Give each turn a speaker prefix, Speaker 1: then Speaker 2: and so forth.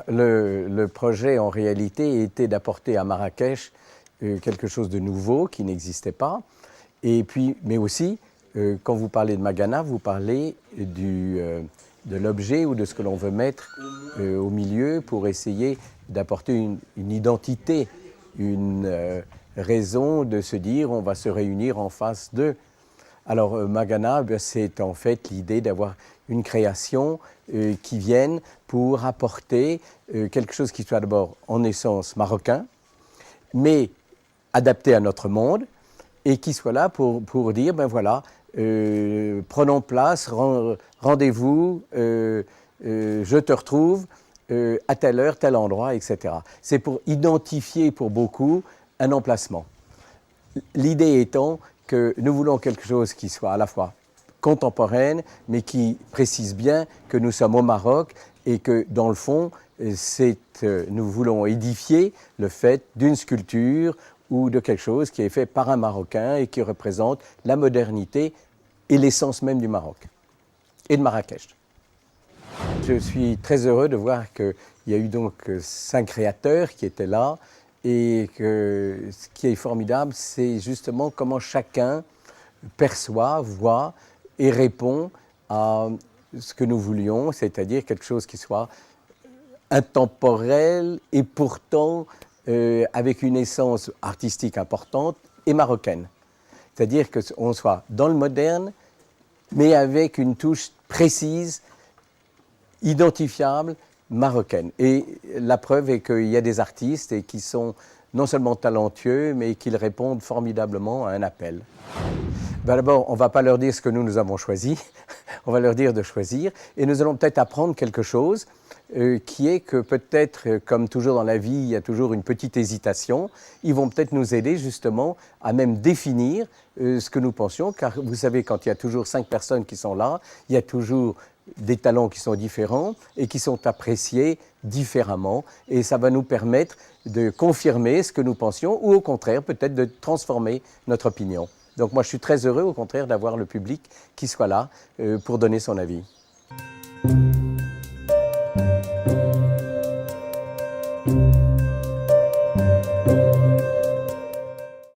Speaker 1: Le projet, en réalité, était d'apporter à Marrakech quelque chose de nouveau qui n'existait pas. Et puis, mais aussi, quand vous parlez de Magana, vous parlez de l'objet ou de ce que l'on veut mettre au milieu pour essayer d'apporter une identité, une raison de se dire on va se réunir en face d'eux. Alors Magana, c'est en fait l'idée d'avoir une création qui vienne pour apporter quelque chose qui soit d'abord en essence marocain, mais adapté à notre monde, et qui soit là pour dire, ben voilà, prenons place, rendez-vous, je te retrouve à telle heure, tel endroit, etc. C'est pour identifier pour beaucoup un emplacement. L'idée étant que nous voulons quelque chose qui soit à la fois contemporaine, mais qui précise bien que nous sommes au Maroc et que, dans le fond, nous voulons édifier le fait d'une sculpture ou de quelque chose qui est fait par un Marocain et qui représente la modernité et l'essence même du Maroc et de Marrakech. Je suis très heureux de voir qu'il y a eu donc 5 créateurs qui étaient là et que ce qui est formidable, c'est justement comment chacun perçoit, voit et répond à ce que nous voulions, c'est-à-dire quelque chose qui soit intemporel et pourtant avec une essence artistique importante et marocaine. C'est-à-dire qu'on soit dans le moderne, mais avec une touche précise, identifiable, marocaine. Et la preuve est qu'il y a des artistes et qui sont non seulement talentueux, mais qui répondent formidablement à un appel. Ben d'abord, on ne va pas leur dire ce que nous avons choisi, on va leur dire de choisir, et nous allons peut-être apprendre quelque chose qui est que peut-être, comme toujours dans la vie, il y a toujours une petite hésitation. Ils vont peut-être nous aider justement à même définir ce que nous pensions, car vous savez, quand il y a toujours 5 personnes qui sont là, il y a toujours des talents qui sont différents et qui sont appréciés différemment, et ça va nous permettre de confirmer ce que nous pensions ou au contraire peut-être de transformer notre opinion. Donc moi je suis très heureux au contraire d'avoir le public qui soit là pour donner son avis.